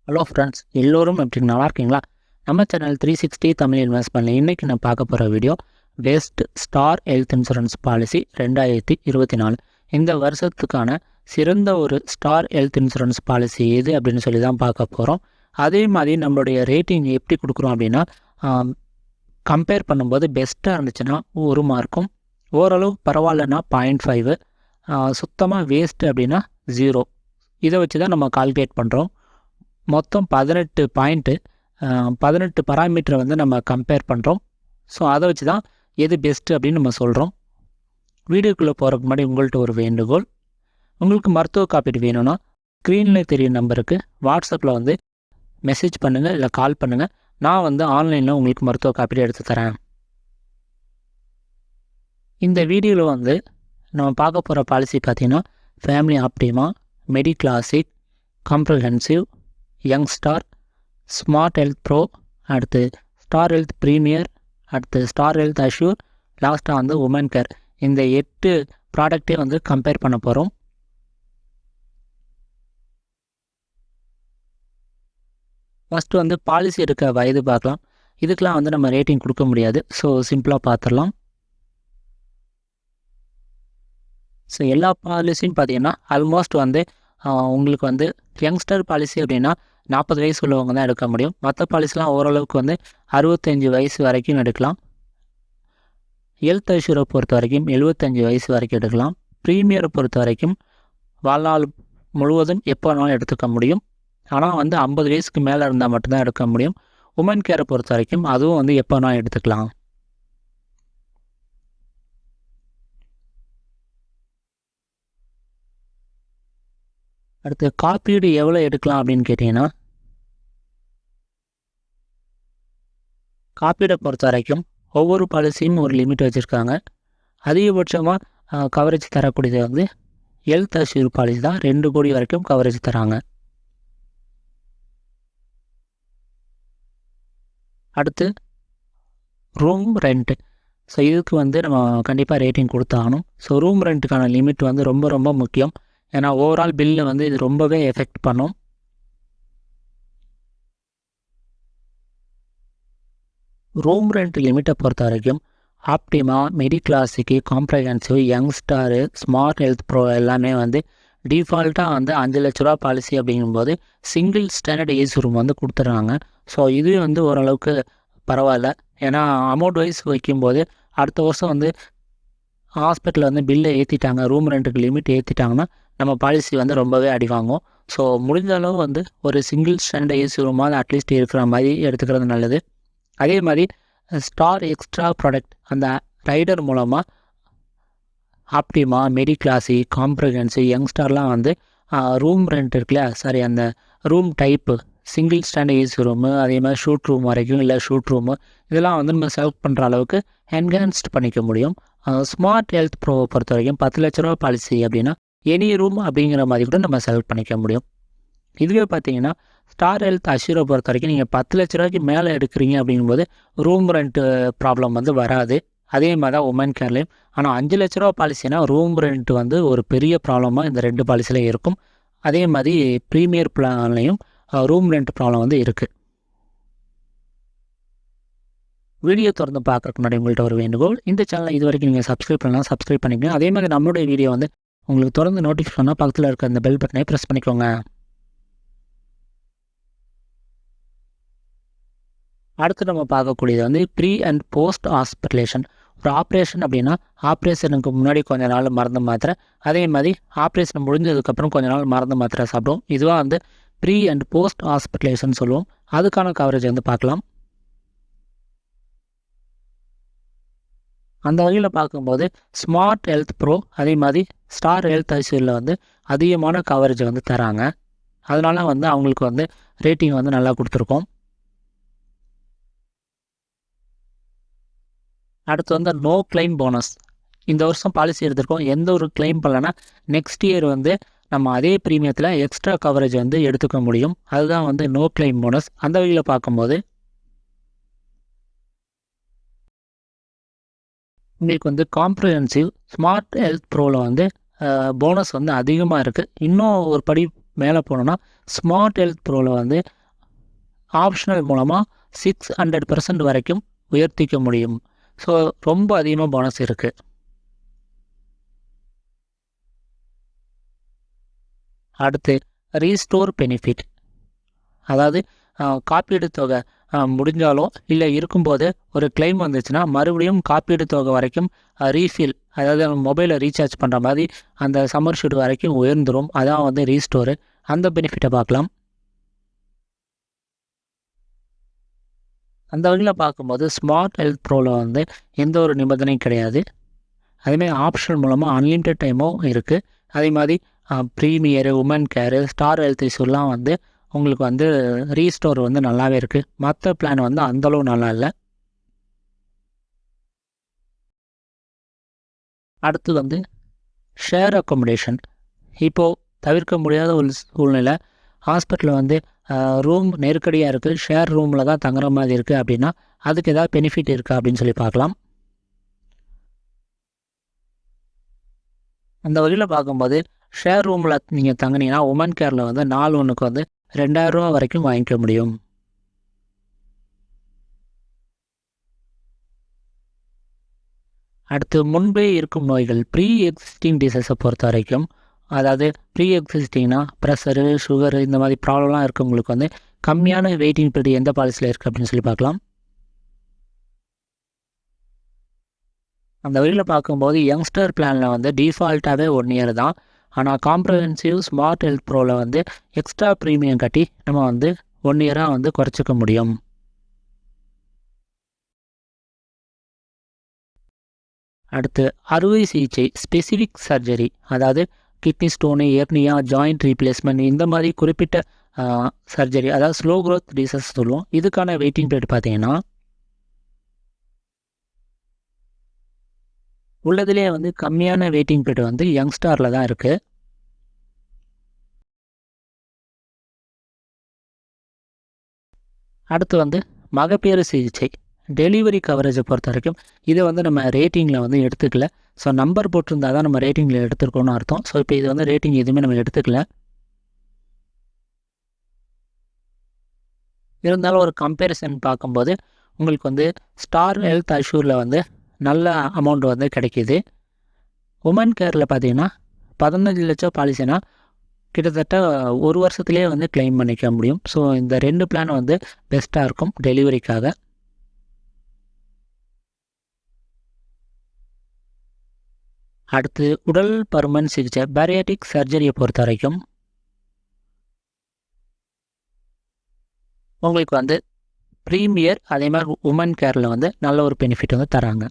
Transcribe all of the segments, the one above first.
Hello friends, எல்லோரும் எப்படி நல்லா இருக்கீங்களா? நம்ம சேனல் 360 தமிழ் இன்வெஸ்ட்மெண்ட்டில் இன்றைக்கி நான் பார்க்க போகிற video best star health insurance policy 2024. இந்த வருஷத்துக்கான சிறந்த ஒரு ஸ்டார் ஹெல்த் இன்சூரன்ஸ் பாலிசி எது அப்படின்னு சொல்லி தான் பார்க்க போகிறோம். அதே மாதிரி நம்மளுடைய ரேட்டிங் எப்படி கொடுக்குறோம் அப்படின்னா, கம்பேர் பண்ணும்போது பெஸ்ட்டாக இருந்துச்சுன்னா 1 மார்க்கும், ஓரளவு பரவாயில்லன்னா 0.5, சுத்தமாக வேஸ்ட்டு அப்படின்னா 0. இதை வச்சு தான் நம்ம கால்குலேட் பண்ணுறோம். மொத்தம் 18 பாயிண்ட்டு, 18 பராமீட்டரை வந்து நம்ம கம்பேர் பண்ணுறோம். ஸோ அதை வச்சு தான் எது பெஸ்ட்டு அப்படின்னு நம்ம சொல்கிறோம். வீடியோக்குள்ளே போகிறதுக்கு முன்னாடி உங்கள்கிட்ட ஒரு வேண்டுகோள். உங்களுக்கு மருத்துவ காப்பீடு வேணும்னா ஸ்க்ரீனில் தெரியும் நம்பருக்கு வாட்ஸ்அப்பில் வந்து மெசேஜ் பண்ணுங்கள், இல்லை கால் பண்ணுங்கள். நான் வந்து ஆன்லைனில் உங்களுக்கு மருத்துவ காப்பீடு எடுத்து தரேன். இந்த வீடியோவில் வந்து நம்ம பார்க்க போகிற பாலிசி பார்த்திங்கன்னா family optima, medi classic, comprehensive, young star, smart health pro, அடுத்து ஸ்டார் ஹெல்த் ப்ரீமியர், அடுத்து ஸ்டார் ஹெல்த் அஷ்யூர், லாஸ்ட்டாக வந்து உமன் கேர். இந்த 8 ப்ராடக்டே வந்து கம்பேர் பண்ண போகிறோம். ஃபஸ்ட்டு வந்து பாலிசி இருக்க வயது பார்க்கலாம். இதுக்கெலாம் வந்து நம்ம ரேட்டிங் கொடுக்க முடியாது. ஸோ சிம்பிளாக பார்த்துடலாம். ஸோ எல்லா பாலிசியும் பார்த்தீங்கன்னா ஆல்மோஸ்ட் வந்து உங்களுக்கு வந்து யங்ஸ்டர் பாலிசி அப்படின்னா 40 வயசு உள்ளவங்க தான் எடுக்க முடியும். மற்ற பாலிசிலாம் ஓரளவுக்கு வந்து 65 வயசு வரைக்கும் எடுக்கலாம். ஹெல்த் அஷ்யூரை பொறுத்த வரைக்கும் 75 வயசு வரைக்கும் எடுக்கலாம். ப்ரீமியரை பொறுத்த வரைக்கும் வாழ்நாள் முழுவதும் எப்போ வேணாலும் எடுத்துக்க முடியும். ஆனால் வந்து 50 வயசுக்கு மேலே இருந்தால் மட்டும்தான் எடுக்க முடியும். உமன் கேரை பொறுத்த வரைக்கும் அதுவும் வந்து எப்போ வேணாலும் எடுத்துக்கலாம். அடுத்து காப்பீடு எவ்வளோ எடுக்கலாம் அப்படின்னு கேட்டிங்கன்னா, காப்பீடை பொறுத்த வரைக்கும் ஒவ்வொரு பாலிசியும் ஒரு லிமிட் வச்சுருக்காங்க. அதிகபட்சமாக கவரேஜ் தரக்கூடியது வந்து ஹெல்த் அஷ்யூர் பாலிசி தான். 2 கோடி வரைக்கும் கவரேஜ் தராங்க. அடுத்து ரூம் ரெண்ட்டு. ஸோ இதுக்கு வந்து நம்ம கண்டிப்பாக ரேட்டிங் கொடுத்தாகணும். ஸோ ரூம் ரெண்ட்டுக்கான லிமிட் வந்து ரொம்ப ரொம்ப முக்கியம். ஏன்னா ஓவரால் பில்லை வந்து இது ரொம்பவே எஃபெக்ட் பண்ணும். ரூம் ரெண்ட் லிமிட்டை பொறுத்த வரைக்கும் optima, medi classic, comprehensive, young star, smart health pro எல்லாமே வந்து டிஃபால்ட்டாக வந்து 5 லட்ச ரூபா பாலிசி அப்படிங்கும்போது சிங்கிள் ஸ்டாண்டர்ட் ஏசி ரூம் வந்து கொடுத்துட்றாங்க. ஸோ இது வந்து ஓரளவுக்கு பரவாயில்ல. ஏன்னா அமௌண்ட் வைஸ் வைக்கும்போது அடுத்த வருஷம் வந்து ஹாஸ்பிட்டலில் வந்து பில்லை ஏற்றிட்டாங்க, ரூம் ரெண்ட்டுக்கு லிமிட் ஏற்றிட்டாங்கன்னா நம்ம பாலிசி வந்து ரொம்பவே அடி வாங்கும். ஸோ முடிஞ்ச அளவு வந்து ஒரு சிங்கிள் ஸ்டாண்டர்ட் ஏசி ரூமாவது அட்லீஸ்ட் இருக்கிற மாதிரி எடுத்துக்கிறது நல்லது. அதே மாதிரி ஸ்டார் எக்ஸ்ட்ரா ப்ராடக்ட் அந்த ரைடர் மூலமாக ஆப்டிமா, மெடி கிளாசி, காம்ப்ரஹென்சிவ், யங் ஸ்டார்லாம் வந்து ரூம் ரெண்ட் இருக்குல்ல, அந்த room type single standard AC room, அதே மாதிரி ஷூட் ரூம் வரைக்கும், இல்லை ஷூட் ரூமு, இதெல்லாம் வந்து நம்ம செலக்ட் பண்ணுற அளவுக்கு என்ஹான்ஸ்ட் பண்ணிக்க முடியும். ஸ்மார்ட் ஹெல்த் ப்ரோவை பொறுத்த வரைக்கும் 10 லட்ச ரூபா பாலிசி அப்படின்னா எனி ரூம் அப்படிங்கிற மாதிரி கூட நம்ம செலக்ட் பண்ணிக்க முடியும். இதுவே பார்த்தீங்கன்னா ஸ்டார் ஹெல்த் அஷ்யூரை பொறுத்த வரைக்கும் நீங்கள் 10 லட்ச ரூபாய்க்கு மேலே எடுக்கிறீங்க அப்படிங்கும்போது ரூம் ரெண்ட்டு ப்ராப்ளம் வந்து வராது. அதே மாதிரி தான் உமன் கேர்லேயும். ஆனால் 5 லட்ச ரூபா பாலிசினா ரூம் ரெண்ட் வந்து ஒரு பெரிய ப்ராப்ளமாக இந்த 2 பாலிசிலையும் இருக்கும். அதே மாதிரி ப்ரீமியர் பிளான்லையும் ரூம் ரெண்ட் ப்ராப்ளம் வந்து இருக்குது. வீடியோ திறந்து பார்க்குறதுக்கு முன்னாடி உங்கள்கிட்ட ஒரு வேண்டுகோள். இந்த சேனலை இது வரைக்கும் நீங்கள் சப்ஸ்கிரைப் பண்ணலாம், சப்ஸ்கிரைப் பண்ணிக்கோங்க. அதே மாதிரி நம்மளுடைய வீடியோ வந்து உங்களுக்கு தொடர்ந்து நோட்டிஃபிகேஷனாக பக்கத்தில் இருக்க அந்த பெல் பட்டனை ப்ரெஸ் பண்ணிக்கோங்க. அடுத்து நம்ம பார்க்கக்கூடியது வந்து ப்ரீ அண்ட் போஸ்ட் ஹாஸ்பிட்டலேஷன். ஒரு ஆப்ரேஷன் அப்படின்னா ஆப்ரேஷனுக்கு முன்னாடி கொஞ்ச நாள் மருந்து மாத்திரை, அதே மாதிரி ஆப்ரேஷன் முடிஞ்சதுக்கப்புறம் கொஞ்ச நாள் மருந்து மாத்திரை சாப்பிடுவோம். இதுவாக வந்து ப்ரீ அண்ட் போஸ்ட் ஹாஸ்பிட்டலேஷன் சொல்லுவோம். அதுக்கான கவரேஜ் வந்து பார்க்கலாம். அந்த வகையில் பார்க்கும்போது ஸ்மார்ட் ஹெல்த் ப்ரோ, அதே மாதிரி ஸ்டார் ஹெல்த் ஐசியூவில் வந்து அதிகமான கவரேஜ் வந்து தராங்க. அதனால வந்து அவங்களுக்கு வந்து ரேட்டிங் வந்து நல்லா கொடுத்துருக்கோம். அடுத்து வந்து நோ கிளைம் போனஸ். இந்த வருஷம் பாலிசி எடுத்திருக்கோம், எந்த ஒரு கிளைம் பண்ணலன்னா நெக்ஸ்ட் இயர் வந்து நம்ம அதே ப்ரீமியத்தில் எக்ஸ்ட்ரா கவரேஜ் வந்து எடுத்துக்க முடியும். அதுதான் வந்து நோ கிளைம் போனஸ். அந்த வகையில் பார்க்கும்போது உங்களுக்கு வந்து காம்ப்ரஹென்சிவ் ஸ்மார்ட் ஹெல்த் ப்ரோவில் வந்து போனஸ் வந்து அதிகமாக இருக்குது. இன்னும் ஒரு படி மேலே போனோன்னா ஸ்மார்ட் ஹெல்த் ப்ரோவில் வந்து ஆப்ஷனல் மூலமாக 600% வரைக்கும் உயர்த்திக்க முடியும். ஸோ ரொம்ப அதிகமாக போனஸ் இருக்குது. அடுத்து ரீஸ்டோர் பெனிஃபிட், அதாவது காப்பீடு தொகை முடிஞ்சாலும் இல்லை இருக்கும்போது ஒரு கிளைம் வந்துச்சுன்னா மறுபடியும் காப்பீடு தொகை வரைக்கும் ரீஃபில், அதாவது மொபைலை ரீசார்ஜ் பண்ணுற மாதிரி அந்த சம்மர் ஷூட் வரைக்கும் உயர்ந்துடும். அதான் வந்து ரீஸ்டோரு. அந்த பெனிஃபிட்டை பார்க்கலாம். அந்த வகையில் பார்க்கும்போது ஸ்மார்ட் ஹெல்த் ப்ரோவில் வந்து எந்த ஒரு நிபந்தனையும் கிடையாது. அதேமாதிரி ஆப்ஷன் மூலமாக அன்லிமிட்டட் டைமும் இருக்குது. அதே மாதிரி ப்ரீமியரு, உமன் கேரு, ஸ்டார் ஹெல்த் இஷ்யூலாம் வந்து உங்களுக்கு வந்து ரீஸ்டோர் வந்து நல்லாவே இருக்குது. மற்ற பிளான் வந்து அந்தளவு நல்லா இல்லை. அடுத்து வந்து ஷேர் அக்காமடேஷன். இப்போது தவிர்க்க முடியாத ஒரு சூழ்நிலை, ஹாஸ்பிட்டலில் வந்து ரூம் நெருக்கடியாக இருக்குது, ஷேர் ரூமில் தான் தங்குற மாதிரி இருக்குது அப்படின்னா அதுக்கு ஏதாவது பெனிஃபிட் இருக்கா அப்படின்னு சொல்லி பார்க்கலாம். அந்த வகையில் பார்க்கும்போது ஷேர் ரூமில் நீங்கள் தங்கினீங்கன்னா உமன் கேரில் வந்து நாள் ஒன்றுக்கு வந்து 2000 ரூபா வரைக்கும் வாங்கிக்க முடியும். அடுத்து முன்பே இருக்கும் நோய்கள், ப்ரீ எக்ஸிஸ்டிங் டிசீஸை பொறுத்த வரைக்கும், அதாவது ப்ரீ எக்ஸிஸ்டிங்னா ப்ரெஷரு, சுகரு இந்த மாதிரி ப்ராப்ளம்லாம் இருக்கவங்களுக்கு வந்து கம்மியான வெயிட்டிங் பீரியட் எந்த பாலிசியில் இருக்குது அப்படின்னு சொல்லி பார்க்கலாம். அந்த வழியில் பார்க்கும்போது யங்ஸ்டர் பிளானில் வந்து டிஃபால்ட்டாகவே 1 இயர் தான். ஆனால் காம்ப்ரஹென்சிவ் ஸ்மார்ட் ஹெல்த் ப்ரோவில் வந்து எக்ஸ்ட்ரா ப்ரீமியம் கட்டி நம்ம வந்து 1 இயராக வந்து குறைச்சிக்க முடியும். அடுத்து அறுவை சிகிச்சை, ஸ்பெசிஃபிக் சர்ஜரி, அதாவது கிட்னி ஸ்டோனு, எர்னியா, ஜாயிண்ட் ரீப்ளேஸ்மெண்ட் இந்த மாதிரி குறிப்பிட்ட சர்ஜரி, அதாவது ஸ்லோ க்ரோத் டிசீஸ் சொல்லுவோம். இதுக்கான வெயிட்டிங் பீரியட் பார்த்தீங்கன்னா உள்ளதுலேயே வந்து கம்மியான வெயிட்டிங் பீரியட் வந்து யங்ஸ்டாரில் தான் இருக்குது. அடுத்து வந்து மகப்பேறு சிகிச்சை, டெலிவரி கவரேஜை பொறுத்த வரைக்கும் இதை வந்து நம்ம ரேட்டிங்கில் வந்து எடுத்துக்கல. ஸோ நம்பர் போட்டிருந்தால் தான் நம்ம ரேட்டிங்கில் எடுத்துருக்கோன்னு அர்த்தம். ஸோ இப்போ இது வந்து ரேட்டிங் எதுவுமே நம்ம எடுத்துக்கல. இருந்தாலும் ஒரு கம்பேரிசன் பார்க்கும்போது உங்களுக்கு வந்து ஸ்டார் ஹெல்த் அஷ்யூரில் வந்து நல்ல அமௌண்ட் வந்து கிடைக்கிது. உமன் கேரில் பார்த்தீங்கன்னா 15 லட்சம் பாலிசினா கிட்டத்தட்ட 1 வருஷத்துலேயே வந்து கிளைம் பண்ணிக்க முடியும். ஸோ இந்த 2 பிளான் வந்து பெஸ்ட்டாக இருக்கும் டெலிவரிக்காக. அடுத்து உடல் பருமன் சிகிச்சை, பேரியாட்ரிக் சர்ஜரியை பொறுத்த வரைக்கும் உங்களுக்கு வந்து ப்ரீமியர் அதே மாதிரி உமன் கேரில் வந்து நல்ல ஒரு பெனிஃபிட் வந்து தராங்க.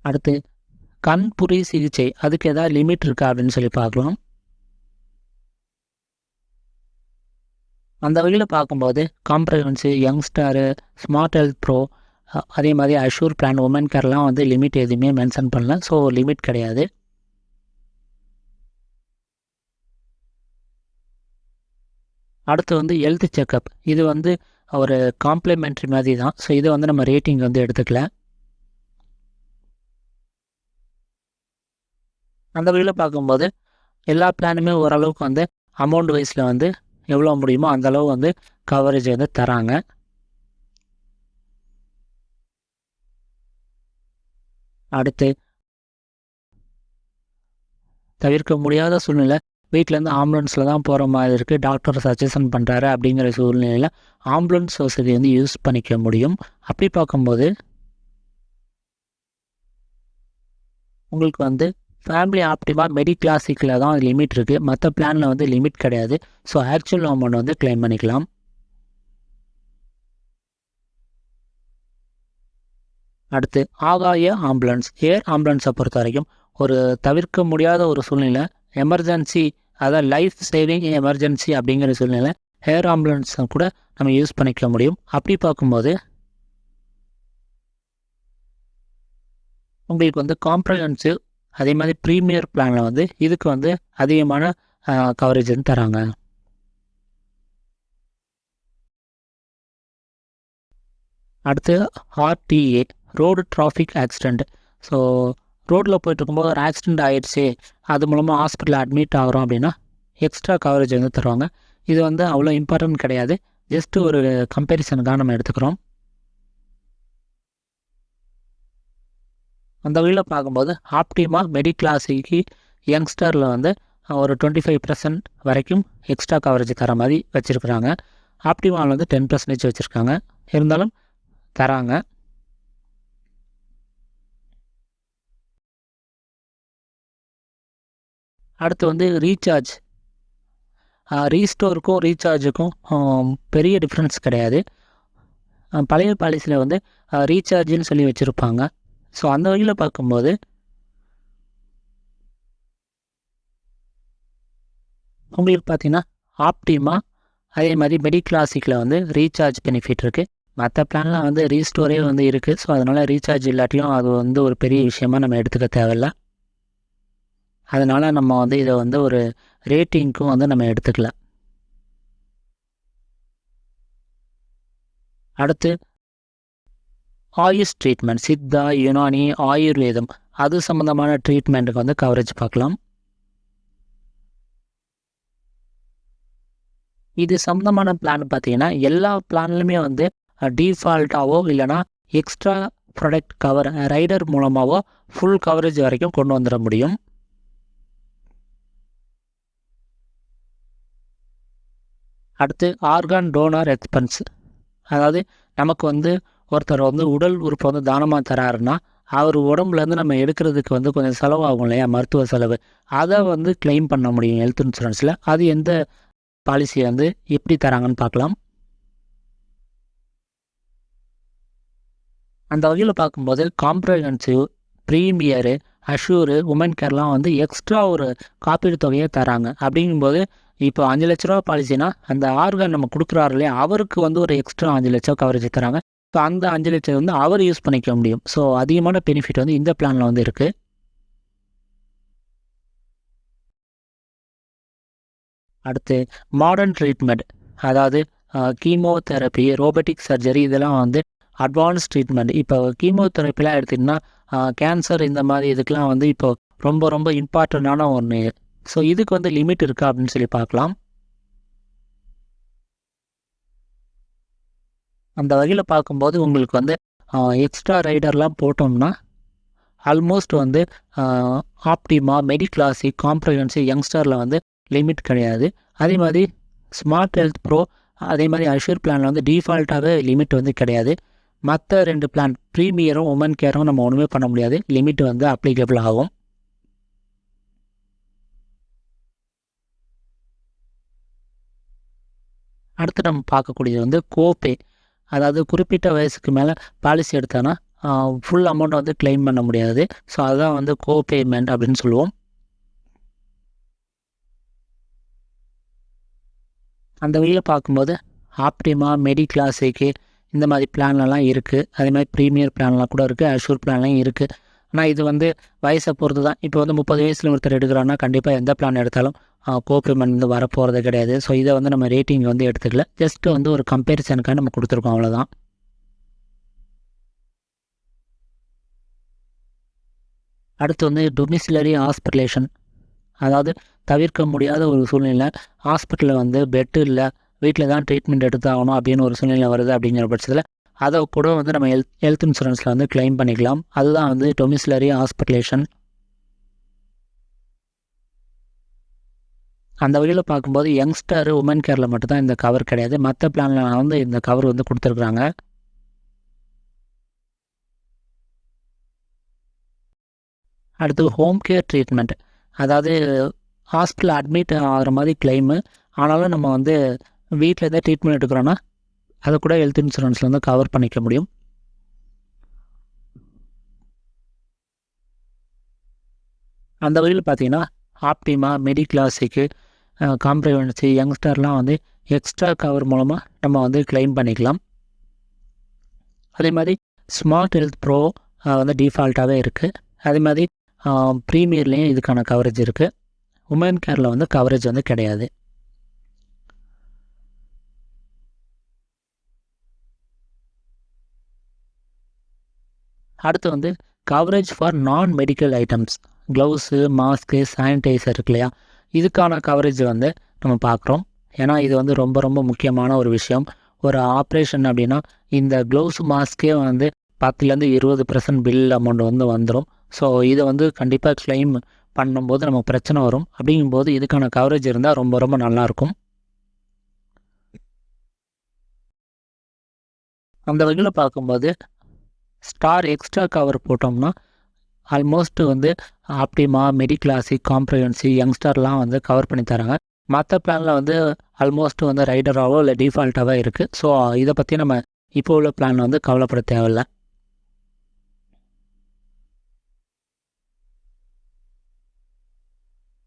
அடுத்து கண் புரி சிகிச்சை, அதுக்கு ஏதாவது லிமிட் இருக்கா அப்படின்னு சொல்லி பார்க்கலாம். அந்த வகையில் பார்க்கும்போது காம்ப்ரஹென்சிவ், யங்ஸ்டாரு, ஸ்மார்ட் ஹெல்த் ப்ரோ, அதே மாதிரி அஷ்யூர் பிளான், உமன் கேர்லாம் வந்து லிமிட் எதுவுமே மென்ஷன் பண்ணல. ஸோ லிமிட் கிடையாது. அடுத்து வந்து ஹெல்த் செக்கப், இது வந்து ஒரு காம்ப்ளிமெண்ட்ரி மாதிரி தான். ஸோ இதை வந்து நம்ம ரேட்டிங் வந்து எடுத்துக்கல. அந்த வகையில் பார்க்கும்போது எல்லா பிளானுமே ஓரளவுக்கு வந்து அமௌண்ட் வைஸில் வந்து எவ்வளோ முடியுமோ அந்தளவு வந்து கவரேஜ் வந்து தராங்க. அடுத்து தவிர்க்க முடியாத சூழ்நிலை, வீட்டிலேருந்து ஆம்புலன்ஸில் தான் போகிற மாதிரி இருக்குது, டாக்டர் சஜஷன் பண்ணுறாரு அப்படிங்கிற சூழ்நிலையில் ஆம்புலன்ஸ் வசதி வந்து யூஸ் பண்ணிக்க முடியும். அப்படி பார்க்கும்போது உங்களுக்கு வந்து ஃபேமிலி ஆப்டிமா மெடி கிளாசிக்கில் தான் லிமிட் இருக்குது. மற்ற பிளானில் வந்து லிமிட் கிடையாது. ஸோ ஆக்சுவல் அமௌண்ட் வந்து கிளைம் பண்ணிக்கலாம். அடுத்து ஆகாய ஆம்புலன்ஸ், ஏர் ஆம்புலன்ஸை பொறுத்த வரைக்கும் ஒரு தவிர்க்க முடியாத ஒரு சூழ்நிலை, எமர்ஜென்சி, அதாவது லைஃப் சேவிங் எமர்ஜென்சி அப்படிங்கிற சூழ்நிலை ஏர் ஆம்புலன்ஸை கூட நம்ம யூஸ் பண்ணிக்க முடியும். அப்படி பார்க்கும்போது உங்களுக்கு வந்து காம்ப்ரஹென்சிவ் அதே மாதிரி ப்ரீமியர் பிளானில் வந்து இதுக்கு வந்து அதிகமான கவரேஜ் வந்து தராங்க. அடுத்து RTA, road traffic accident. So ரோட்டில் போயிட்டு இருக்கும்போது ஒரு ஆக்சிடெண்ட் ஆகிடுச்சு, அது மூலமாக ஹாஸ்பிட்டலில் அட்மிட் ஆகிறோம் அப்படின்னா எக்ஸ்ட்ரா கவரேஜ் வந்து தருவாங்க. இது வந்து அவ்வளோ இம்பார்ட்டன்ட் கிடையாது, ஜஸ்ட்டு ஒரு கம்பேரிசனுக்காக நம்ம எடுத்துக்கிறோம். அந்த வழியில் பார்க்கும்போது ஆப்டிமா மெடிக்ளாசிக்கு யங்ஸ்டரில் வந்து ஒரு 25% வரைக்கும் எக்ஸ்ட்ரா கவரேஜ் தர மாதிரி வச்சுருக்குறாங்க. ஆப்டிமாவில் வந்து 10% வச்சுருக்காங்க, இருந்தாலும் தராங்க. அடுத்து வந்து ரீசார்ஜ். ரீஸ்டோருக்கும் ரீசார்ஜுக்கும் பெரிய டிஃப்ரென்ஸ் கிடையாது. பழைய பாலிசியில் வந்து ரீசார்ஜுன்னு சொல்லி வச்சுருப்பாங்க. ஸோ அந்த வகையில் பார்க்கும்போது உங்களுக்கு பார்த்தீங்கன்னா ஆப்டிமா அதே மாதிரி மெடிக்ளாசிக்கில் வந்து ரீசார்ஜ் பெனிஃபிட் இருக்குது. மற்ற பிளான்லாம் வந்து ரீஸ்டோரே வந்து இருக்குது. ஸோ அதனால் ரீசார்ஜ் இல்லாட்டியும் அது வந்து ஒரு பெரிய விஷயமாக நம்ம எடுத்துக்க தேவையில்ல. அதனால் நம்ம வந்து இதை வந்து ஒரு ரேட்டிங்க்கும் வந்து நம்ம எடுத்துக்கல. அடுத்து ஆயுஷ் ட்ரீட்மெண்ட், சித்தா, யுனானி, ஆயுர்வேதம் அது சம்மந்தமான ட்ரீட்மெண்ட்டுக்கு வந்து கவரேஜ் பார்க்கலாம். இது சம்மந்தமான பிளான் பார்த்தீங்கன்னா எல்லா பிளான்லையுமே வந்து டிஃபால்ட்டாவோ இல்லைனா எக்ஸ்ட்ரா ப்ராடக்ட் கவர் ரைடர் மூலமாகவோ ஃபுல் கவரேஜ் வரைக்கும் கொண்டு வந்துட முடியும். அடுத்து ஆர்கான் டோனர் எக்ஸ்பென்ஸ், அதாவது நமக்கு வந்து ஒருத்தர் வந்து உடல் உறுப்பை வந்து தானமாக தராருன்னா அவர் உடம்புலேருந்து நம்ம எடுக்கிறதுக்கு வந்து கொஞ்சம் செலவாகும் இல்லையா, மருத்துவ செலவு, அதை வந்து கிளைம் பண்ண முடியும் ஹெல்த் இன்சூரன்ஸில். அது எந்த பாலிசியை வந்து எப்படி தராங்கன்னு பார்க்கலாம். அந்த வகையில் பார்க்கும்போது காம்ப்ரஹென்சிவ், ப்ரீமியரு, அஷூரு, உமன் கேர்லாம் வந்து எக்ஸ்ட்ரா ஒரு காப்பீடு தொகையை தராங்க. அப்படிங்கும்போது இப்போ 5 லட்ச ரூபா பாலிசினா அந்த ஆர்கன் நம்ம கொடுக்குறாரு இல்லையா, அவருக்கு வந்து ஒரு எக்ஸ்ட்ரா 5 லட்சம் கவரேஜ் தராங்க. ஸோ அந்த 5 லட்சம் வந்து அவர் யூஸ் பண்ணிக்க முடியும். ஸோ அதிகமான பெனிஃபிட் வந்து இந்த பிளானில் வந்து இருக்குது. அடுத்து மாடர்ன் ட்ரீட்மெண்ட், அதாவது கீமோதெரப்பி, ரோபோட்டிக் சர்ஜரி, இதெல்லாம் வந்து அட்வான்ஸ் ட்ரீட்மெண்ட். இப்போ கீமோதெரப்பிலாம் எடுத்திங்கன்னா கேன்சர் இந்த மாதிரி இதுக்கெலாம் வந்து இப்போ ரொம்ப ரொம்ப இம்பார்ட்டண்ட்டான ஒன்று. ஸோ இதுக்கு வந்து லிமிட் இருக்கா அப்படின்னு சொல்லி பார்க்கலாம். அந்த வகையில் பார்க்கும்போது உங்களுக்கு வந்து எக்ஸ்ட்ரா ரைடர்லாம் போட்டோம்னா ஆல்மோஸ்ட் வந்து ஆப்டிமா, மெடிக்ளாசிக், காம்ப்ரஹென்சிவ், யங்ஸ்டரில் வந்து லிமிட் கிடையாது. அதே மாதிரி ஸ்மார்ட் ஹெல்த் ப்ரோ, அதே மாதிரி அஷூர் பிளானில் வந்து டிஃபால்ட்டாகவே லிமிட் வந்து கிடையாது. மற்ற 2 பிளான் ப்ரீமியரும் உமன் கேரும் நம்ம ஒன்றுமே பண்ண முடியாது, லிமிட் வந்து அப்ளிகபிள் ஆகும். அடுத்து நம்ம பார்க்கக்கூடியது வந்து கோபே, அதாவது குறிப்பிட்ட வயசுக்கு மேலே பாலிசி எடுத்தோன்னா ஃபுல் அமௌண்ட் வந்து கிளைம் பண்ண முடியாது. ஸோ அதுதான் வந்து கோபேமெண்ட் அப்படின்னு சொல்லுவோம். அந்த வழியில் பார்க்கும்போது ஆப்டிமா, மெடிக்ளாசிக்கு இந்த மாதிரி பிளான்லலாம் இருக்குது. அதே மாதிரி ப்ரீமியர் பிளான்லாம் கூட இருக்குது, அஷூர் பிளான்லாம் இருக்குது. ஆனால் இது வந்து வயசை பொறுத்து தான். இப்போ வந்து 30 வயசில் ஒருத்தர் எடுக்கிறான்னா கண்டிப்பாக எந்த பிளான் எடுத்தாலும் கோபேமெண்ட் வந்து வரப்போகிறது கிடையாது. ஸோ இதை வந்து நம்ம ரேட்டிங் வந்து எடுத்துக்கல, ஜஸ்ட்டு வந்து ஒரு கம்பேரிசனுக்காக நம்ம கொடுத்துருக்கோம், அவ்வளோதான். அடுத்து வந்து டொமிசிலரி ஹாஸ்பிட்டலேஷன், அதாவது தவிர்க்க முடியாத ஒரு சூழ்நிலை, ஹாஸ்பிட்டலில் வந்து பெட்டு இல்லை, வீட்டில் தான் ட்ரீட்மெண்ட் எடுத்தாகணும் அப்படின்னு ஒரு சூழ்நிலை வருது. அப்படிங்கிற பட்சத்தில் அதை கூட வந்து நம்ம ஹெல்த் இன்சூரன்ஸில் வந்து கிளைம் பண்ணிக்கலாம். அதுதான் வந்து டொமிசிலரி ஹாஸ்பிட்டலேஷன். அந்த வகையில் பார்க்கும்போது யங்ஸ்டர், உமன் கேரில் மட்டும்தான் இந்த கவர் கிடையாது, மற்ற பிளானில் வந்து இந்த கவர் வந்து கொடுத்துருக்குறாங்க. அடுத்து ஹோம் கேர் ட்ரீட்மெண்ட், அதாவது ஹாஸ்பிட்டல் அட்மிட் ஆகிற மாதிரி கிளைமு, ஆனாலும் நம்ம வந்து வீட்டில் இருந்தே ட்ரீட்மெண்ட் எடுக்கிறோன்னா அதை கூட ஹெல்த் இன்சூரன்ஸில் வந்து கவர் பண்ணிக்க முடியும். அந்த வகையில் பார்த்தீங்கன்னா ஆப்டிமா, மெடிக்ளாசிக்கு, காம்ப்ரஹென்சிவ், யங்ஸ்டர்லாம் வந்து எக்ஸ்ட்ரா கவர் மூலமாக நம்ம வந்து கிளைம் பண்ணிக்கலாம். அதே மாதிரி ஸ்மார்ட் ஹெல்த் ப்ரோ வந்து டிஃபால்ட்டாகவே இருக்குது. அதே மாதிரி ப்ரீமியர்லேயும் இதுக்கான கவரேஜ் இருக்குது. உமன் கேரில் வந்து கவரேஜ் வந்து கிடையாது. அடுத்து வந்து coverage for non medical items, gloves, mask, sanitiser இருக்கு இல்லையா, இதுக்கான கவரேஜ் வந்து நம்ம பார்க்குறோம். ஏன்னா இது வந்து ரொம்ப ரொம்ப முக்கியமான ஒரு விஷயம். ஒரு ஆப்ரேஷன் அப்படின்னா இந்த க்ளவுஸ் மாஸ்க்கே வந்து 10லேருந்து 20% பில் அமௌண்ட் வந்து வந்துடும். ஸோ இதை வந்து கண்டிப்பாக கிளைம் பண்ணும்போது நமக்கு பிரச்சனை வரும். அப்படிங்கும்போது இதுக்கான கவரேஜ் இருந்தால் ரொம்ப ரொம்ப நல்லாயிருக்கும். அந்த வகையில் பார்க்கும்போது ஸ்டார் எக்ஸ்ட்ரா கவர் போட்டோம்னா ஆல்மோஸ்ட் வந்து ஆப்டிமா, மெடிக்ளாசிக், காம்ப்ரஹென்சிவ், யங்ஸ்டார்லாம் வந்து கவர் பண்ணி தராங்க. மற்ற பிளானில் வந்து ஆல்மோஸ்ட் வந்து ரைடராகவோ இல்லை டிஃபால்ட்டாகவோ இருக்குது. ஸோ இதை பற்றி நம்ம இப்போ உள்ள பிளான் வந்து கவலைப்பட தேவையில்லை.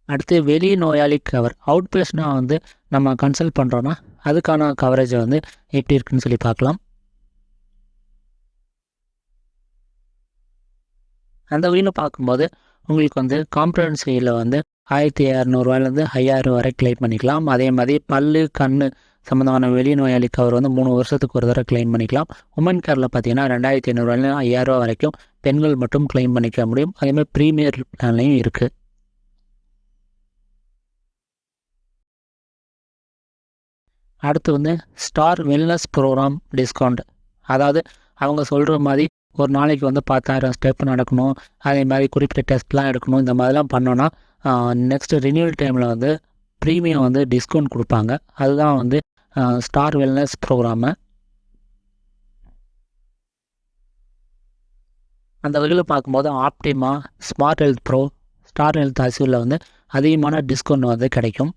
அடுத்து வெளி நோயாளி கவர், அவுட் பேஷனாக வந்து நம்ம கன்சல்ட் பண்ணுறோன்னா அதுக்கான கவரேஜை வந்து எப்படி இருக்குன்னு சொல்லி பார்க்கலாம். அந்த வகையில் பார்க்கும்போது உங்களுக்கு வந்து காம்ப்ரஹென்சிவில் வந்து 1600 5000 வரை கிளைம் பண்ணிக்கலாம். அதே மாதிரி பல்லு, கண் சம்மந்தமான வெளி நோயாளி கவர் வந்து 3 வருஷத்துக்கு ஒரு தடவை கிளைம் பண்ணிக்கலாம். உமன் கேரில் பார்த்தீங்கன்னா 2500 5000 வரைக்கும் பெண்கள் மட்டும் கிளைம் பண்ணிக்க முடியும். அதேமாதிரி ப்ரீமியர் பிளான்லையும் இருக்குது. அடுத்து வந்து ஸ்டார் வெல்னஸ் ப்ரோக்ராம் டிஸ்கவுண்ட், அதாவது அவங்க சொல்கிற மாதிரி ஒரு நாளைக்கு வந்து 10,000 ஸ்டெப் நடக்கணும், அதே மாதிரி குறிப்பிட்ட டெஸ்ட்லாம் எடுக்கணும். இந்த மாதிரிலாம் பண்ணோன்னா நெக்ஸ்ட்டு ரினியூவல் டைமில் வந்து ப்ரீமியம் வந்து டிஸ்கவுண்ட் கொடுப்பாங்க. அதுதான் வந்து ஸ்டார் வெல்னஸ் ப்ரோக்ராமு. அந்த வகையில் பார்க்கும்போது optima, smart health pro, star health அஸ்யூரில் வந்து அதிகமான டிஸ்கவுண்ட் வந்து கிடைக்கும்.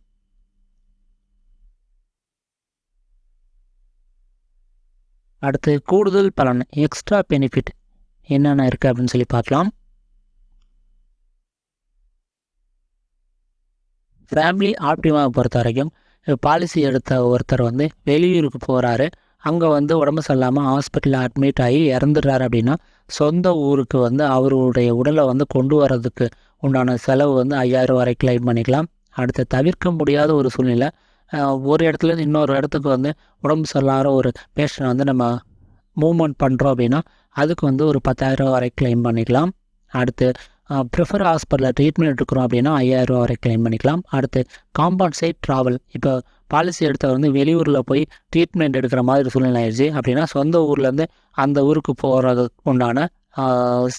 அடுத்து கூடுதல் பலன், எக்ஸ்ட்ரா பெனிஃபிட் என்னென்ன இருக்குது அப்படின்னு சொல்லி பார்க்கலாம். ஃபேமிலி ஆப்டிமாவை பொறுத்த வரைக்கும் பாலிசி எடுத்த ஒருத்தர் வந்து வெளியூருக்கு போகிறாரு, அங்கே வந்து உடம்பு சரியில்லாமல் ஹாஸ்பிட்டலில் அட்மிட் ஆகி இறந்துடுறாரு அப்படின்னா சொந்த ஊருக்கு வந்து அவருடைய உடலை வந்து கொண்டு வர்றதுக்கு உண்டான செலவு வந்து 5000 வரை கிளைம் பண்ணிக்கலாம். அடுத்து தவிர்க்க முடியாத ஒரு சூழ்நிலை, ஒரு இடத்துலேருந்து இன்னொரு இடத்துக்கு வந்து உடம்பு சரியில்லாத ஒரு பேஷண்ட் வந்து நம்ம மூவ்மெண்ட் பண்ணுறோம் அப்படின்னா அதுக்கு வந்து ஒரு 10,000 வரை கிளைம் பண்ணிக்கலாம். அடுத்து ப்ரிஃபர் ஹாஸ்பிட்டலில் ட்ரீட்மெண்ட் எடுக்கிறோம் அப்படின்னா 5000 வரை கிளைம் பண்ணிக்கலாம். அடுத்து காம்பன்சேட் ட்ராவல், இப்போ பாலிசி எடுத்தவர் வந்து வெளியூரில் போய் ட்ரீட்மெண்ட் எடுக்கிற மாதிரி சூழ்நிலை ஆயிடுச்சு அப்படின்னா சொந்த ஊர்லேருந்து அந்த ஊருக்கு போகிறதுக்கு உண்டான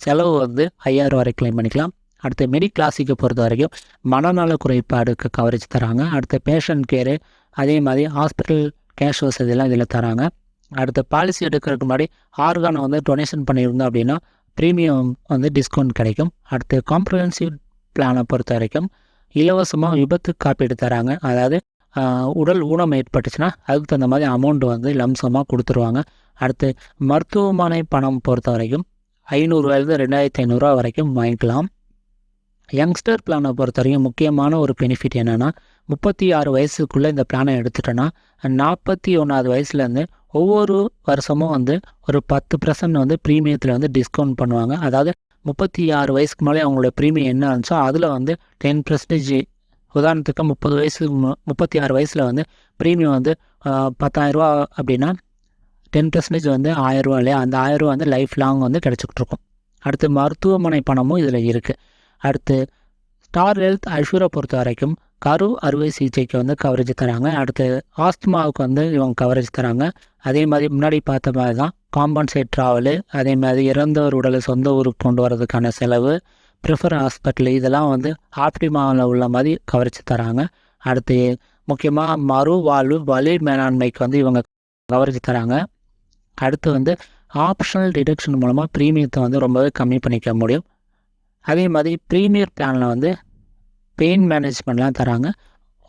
செலவு வந்து 5000 வரை கிளைம் பண்ணிக்கலாம். அடுத்து மெடிக்ளாசிக்கை பொறுத்த வரைக்கும் மனநல குறைபாடுக்கு கவரேஜ் தராங்க. அடுத்து பேஷண்ட் கேரு, அதே மாதிரி ஹாஸ்பிட்டல் கேஷ் வசதியெல்லாம் இதில் தராங்க. அடுத்து பாலிசி எடுக்கிறதுக்கு முன்னாடி ஆர்கானை வந்து டொனேஷன் பண்ணியிருந்தோம் அப்படின்னா ப்ரீமியம் வந்து டிஸ்கவுண்ட் கிடைக்கும். அடுத்து காம்ப்ரஹென்சிவ் பிளானை பொறுத்த வரைக்கும் இலவசமாக விபத்து காப்பீடு தராங்க. அதாவது உடல் ஊனம் ஏற்பட்டுச்சுன்னா அதுக்கு தகுந்த மாதிரி அமௌண்ட் வந்து லம்சமாக கொடுத்துருவாங்க. அடுத்து மருத்துவமனை பணம் பொறுத்த வரைக்கும் 500 2500 வரைக்கும் வாங்கிக்கலாம். யங்ஸ்டர் பிளானை பொறுத்த வரைக்கும் முக்கியமான ஒரு பெனிஃபிட் என்னென்னா 36 வயசுக்குள்ளே இந்த பிளானை எடுத்துட்டோன்னா 41வது வயசுலேருந்து ஒவ்வொரு வருஷமும் வந்து ஒரு 10% வந்து ப்ரீமியத்தில் வந்து டிஸ்கவுண்ட் பண்ணுவாங்க. அதாவது 36 வயசுக்கு மேலே அவங்களோட ப்ரீமியம் என்ன இருந்துச்சோ அதில் வந்து 10%, உதாரணத்துக்கு 36 வயசில் வந்து ப்ரீமியம் வந்து 10,000 அப்படின்னா 10% வந்து 1000 இல்லையா, அந்த 1000 வந்து லைஃப் லாங் வந்து கிடச்சிக்கிட்டு இருக்கும். அடுத்து மருத்துவமனை பணமும் இதில் இருக்குது. அடுத்து ஸ்டார் ஹெல்த் அஷ்யூரை பொறுத்த வரைக்கும் கரு அறுவை சிகிச்சைக்கு வந்து கவரேஜ் தராங்க. அடுத்து ஆஸ்துமாவுக்கு வந்து இவங்க கவரேஜ் தராங்க. அதே மாதிரி முன்னாடி பார்த்த மாதிரி தான் காம்பன்சேட் ட்ராவலு, அதே மாதிரி இறந்தவர் உடலை சொந்த ஊருக்கு கொண்டு வரதுக்கான செலவு, ப்ரிஃபர் ஹாஸ்பிட்டல், இதெல்லாம் வந்து ஆப்டிமாவில் உள்ள மாதிரி கவரேஜ் தராங்க. அடுத்து முக்கியமாக மறுவாழ்வு வலி மேலாண்மைக்கு வந்து இவங்க கவரேஜ் தராங்க. அடுத்து வந்து ஆப்ஷனல் டிடக்ஷன் மூலமாக ப்ரீமியத்தை வந்து ரொம்பவே கம்மி பண்ணிக்க முடியும். அதே மாதிரி ப்ரீமியர் பிளானில் வந்து பெயின் மேனேஜ்மெண்ட்லாம் தராங்க.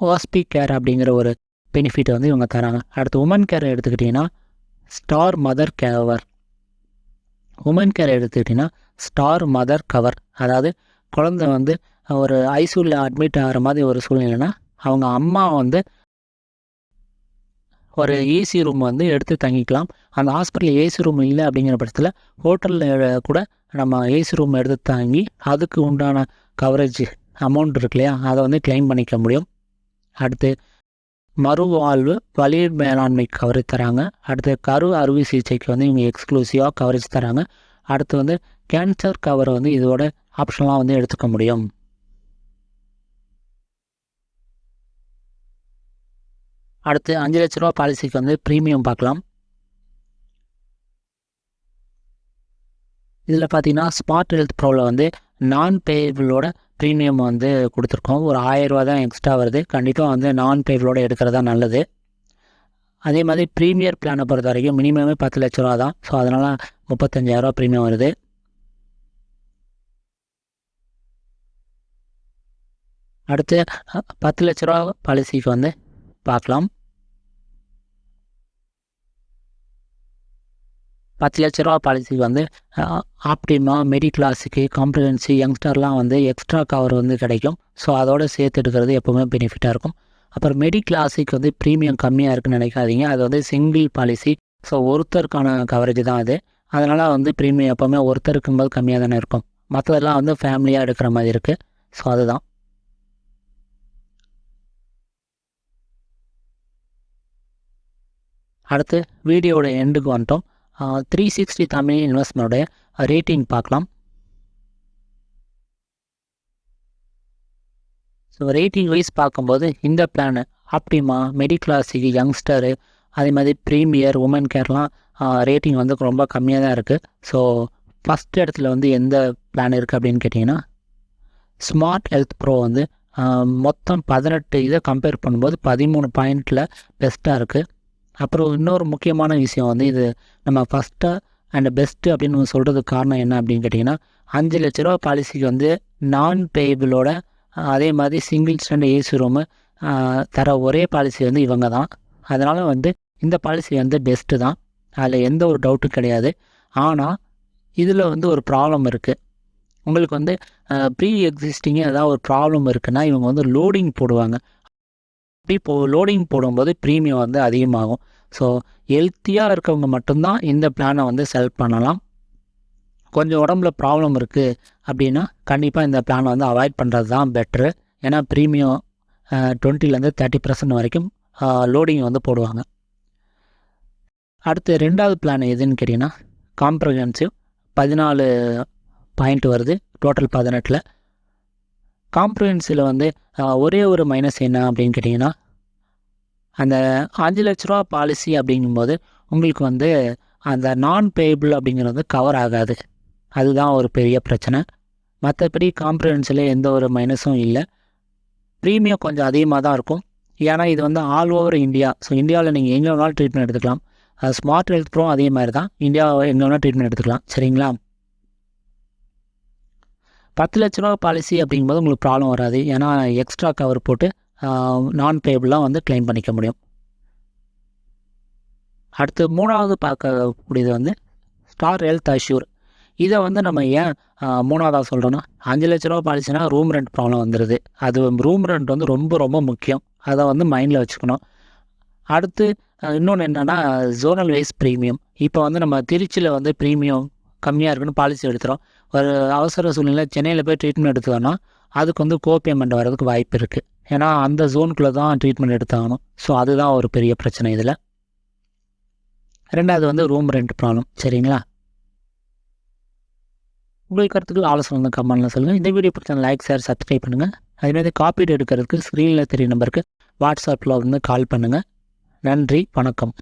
ஹாஸ்பி கேர் அப்படிங்கிற ஒரு பெனிஃபிட்டை வந்து இவங்க தராங்க. அடுத்து உமன் கேரை எடுத்துக்கிட்டிங்கன்னா star mother cover, woman care எடுத்துக்கிட்டிங்கன்னா ஸ்டார் மதர் கவர், அதாவது குழந்தை வந்து ஒரு ஐசியூவில் அட்மிட் ஆகிற மாதிரி ஒரு சூழ்நிலைனா அவங்க அம்மா வந்து ஒரு ஏசி ரூம் வந்து எடுத்து தங்கிக்கலாம். அந்த ஹாஸ்பிட்டலில் ஏசி ரூம் இல்லை அப்படிங்கிற பட்சத்தில் ஹோட்டலில் கூட நம்ம ஏசி ரூம் எடுத்து தாங்கி அதுக்கு உண்டான கவரேஜ் அமௌண்ட் இருக்கு இல்லையா, அதை வந்து கிளைம் பண்ணிக்க முடியும். அடுத்து மறுவாழ்வு வலி மேலாண்மை கவரேஜ் தராங்க. அடுத்து கரு அறுவை சிகிச்சைக்கு வந்து இவங்க எக்ஸ்க்ளூசிவாக கவரேஜ் தராங்க. அடுத்து வந்து கேன்சர் கவரை வந்து இதோட ஆப்ஷனலாக வந்து எடுத்துக்க முடியும். அடுத்து 5 லட்ச ரூபா பாலிசிக்கு வந்து ப்ரீமியம் பார்க்கலாம். இதில் பார்த்தீங்கன்னா ஸ்மார்ட் ஹெல்த் ப்ரோவில் வந்து நான் பேபிளோட ப்ரீமியம் வந்து கொடுத்துருக்கோம். ஒரு 1000 ரூபா தான் எக்ஸ்ட்ரா வருது. கண்டிப்பாக வந்து நான் பேபிளோட எடுக்கிறதா நல்லது. அதே மாதிரி ப்ரீமியர் பிளானை பொறுத்த வரைக்கும் மினிமமே 10 லட்ச ரூபா தான். ஸோ அதனால் 35,000 ப்ரீமியம் வருது. அடுத்து 10 லட்ச ரூபா பாலிசிக்கு வந்து பார்க்கலாம். 10 லட்ச ரூபா பாலிசிக்கு வந்து ஆப்டிமா, மெடிக்ளாஸுக்கு, காம்ப்ரிஹென்சிவ், யங்ஸ்டர்லாம் வந்து எக்ஸ்ட்ரா கவர் வந்து கிடைக்கும். ஸோ அதோடு சேர்த்து எடுக்கிறது எப்போவுமே பெனிஃபிட்டாக இருக்கும். அப்புறம் மெடிக்ளாஸுக்கு வந்து ப்ரீமியம் கம்மியாக இருக்குன்னு நினைக்காதீங்க. அது வந்து சிங்கிள் பாலிசி. ஸோ ஒருத்தருக்கான கவரேஜ் தான் அது. அதனால் வந்து ப்ரீமியம் எப்போவுமே ஒருத்தருக்கும்போது கம்மியாக தானே இருக்கும். மற்றதெல்லாம் வந்து ஃபேமிலியாக எடுக்கிற மாதிரி இருக்குது. ஸோ அதுதான். அடுத்து வீடியோட எண்டுக்கு வந்துட்டோம். 360 தமிழ் இன்வெஸ்ட்மெண்ட்டோடைய ரேட்டிங் பார்க்கலாம். ஸோ ரேட்டிங் வைஸ் பார்க்கும்போது இந்த பிளானு ஆப்டிமா, மெடிக்ளாஸுக்கு, யங்ஸ்டரு, அதே மாதிரி ப்ரீமியர், உமன் கேர்லாம் ரேட்டிங் வந்து ரொம்ப கம்மியாக தான் இருக்குது. ஸோ ஃபஸ்ட் இடத்துல வந்து எந்த பிளான் இருக்குது அப்படின்னு கேட்டிங்கன்னா ஸ்மார்ட் ஹெல்த் ப்ரோ வந்து மொத்தம் 18 இதை கம்பேர் பண்ணும்போது 13 பாயிண்டில் பெஸ்ட்டாக இருக்குது. அப்புறம் இன்னொரு முக்கியமான விஷயம் வந்து இது நம்ம ஃபஸ்ட்டாக அண்ட் பெஸ்ட்டு அப்படின்னு சொல்கிறதுக்கு காரணம் என்ன அப்படின்னு கேட்டிங்கன்னா 5 லட்ச ரூபா பாலிசிக்கு வந்து நான் பேபிளோட அதே மாதிரி சிங்கிள் ஸ்டாண்ட் ஏசி ரூமு தர ஒரே பாலிசி வந்து இவங்க தான். அதனால் வந்து இந்த பாலிசி வந்து பெஸ்ட்டு தான். அதில் எந்த ஒரு டவுட்டும் கிடையாது. ஆனால் இதில் வந்து ஒரு ப்ராப்ளம் இருக்குது. உங்களுக்கு வந்து ப்ரீ எக்ஸிஸ்டிங்கே ஏதாவது ஒரு ப்ராப்ளம் இருக்குன்னா இவங்க வந்து லோடிங் போடுவாங்க. இப்போது லோடிங் போடும்போது ப்ரீமியம் வந்து அதிகமாகும். ஸோ ஹெல்த்தியாக இருக்கவங்க மட்டும்தான் இந்த பிளானை வந்து செலக்ட் பண்ணலாம். கொஞ்சம் உடம்புல ப்ராப்ளம் இருக்குது அப்படின்னா கண்டிப்பாக இந்த பிளானை வந்து அவாய்ட் பண்ணுறது தான் பெட்ரு. ஏன்னா ப்ரீமியம் 20% 30% வரைக்கும் லோடிங் வந்து போடுவாங்க. அடுத்து 2வது பிளான் எதுன்னு கேட்டிங்கன்னா காம்ப்ரிஹென்சிவ் 14 பாயிண்ட் வருது, டோட்டல் 18. காம்ப்ரிஹென்சிவில் வந்து ஒரே ஒரு மைனஸ் என்ன அப்படின்னு கேட்டிங்கன்னா அந்த 5 லட்ச ரூபா பாலிசி அப்படிங்கும்போது உங்களுக்கு வந்து அந்த நான் பேபிள் அப்படிங்கிறது கவர் ஆகாது. அதுதான் ஒரு பெரிய பிரச்சனை. மற்றபடி காம்ப்ரிஹென்சிவில் எந்த ஒரு மைனஸும் இல்லை. ப்ரீமியம் கொஞ்சம் அதிகமாக தான் இருக்கும். ஏன்னா இது வந்து ஆல் ஓவர் இந்தியா. ஸோ இந்தியாவில் நீங்கள் எங்கே வேணாலும் ட்ரீட்மெண்ட் எடுத்துக்கலாம். ஸ்மார்ட் ஹெல்த் ப்ரோ அதே மாதிரி தான். இந்தியாவை எங்கே வேணாலும் ட்ரீட்மெண்ட் எடுத்துக்கலாம். சரிங்களா? 10 லட்ச ரூபா பாலிசி அப்படிங்கும்போது உங்களுக்கு ப்ராப்ளம் வராது. ஏன்னா எக்ஸ்ட்ரா கவர் போட்டு நான் பேபிளாக வந்து கிளைம் பண்ணிக்க முடியும். அடுத்து 3வது பார்க்கக்கூடியது வந்து ஸ்டார் ஹெல்த் அஷ்யூர். இதை வந்து நம்ம ஏன் 3வதாக சொல்கிறோன்னா 5 லட்ச ரூபா பாலிசினா ரூம் ரெண்ட் ப்ராப்ளம் வந்துடுது. அது ரூம் ரெண்ட் வந்து ரொம்ப ரொம்ப முக்கியம். அதை வந்து மைண்டில் வச்சுக்கணும். அடுத்து இன்னொன்று என்னென்னா ஜோனல் வைஸ் ப்ரீமியம். இப்போ வந்து நம்ம திருச்சியில் வந்து ப்ரீமியம் கம்மியாக இருக்குன்னு பாலிசி எடுத்துகிறோம். ஒரு அவசர சூழ்நிலை சென்னையில் போய் ட்ரீட்மெண்ட் எடுத்துக்கோன்னா அதுக்கு வந்து கோபேமெண்ட் வர்றதுக்கு வாய்ப்பு இருக்குது. ஏன்னா அந்த ஜோனுக்குள்ளே தான் ட்ரீட்மெண்ட் எடுத்தாகணும். ஸோ அதுதான் ஒரு பெரிய பிரச்சனை இதில். 2வது வந்து ரூம் ரெண்ட் ப்ராப்ளம். சரிங்களா? உங்களுக்கு கருத்துக்கள் ஆலோசனை வந்து கமெண்ட்டில் சொல்லுங்கள். இந்த வீடியோ பிடிச்ச லைக், ஷேர், சப்ஸ்கிரைப் பண்ணுங்கள். அதேமாதிரி காப்பீடு எடுக்கிறதுக்கு ஸ்க்ரீனில் தெரிய நம்பருக்கு வாட்ஸ்அப்பில் வந்து கால் பண்ணுங்கள். நன்றி, வணக்கம்.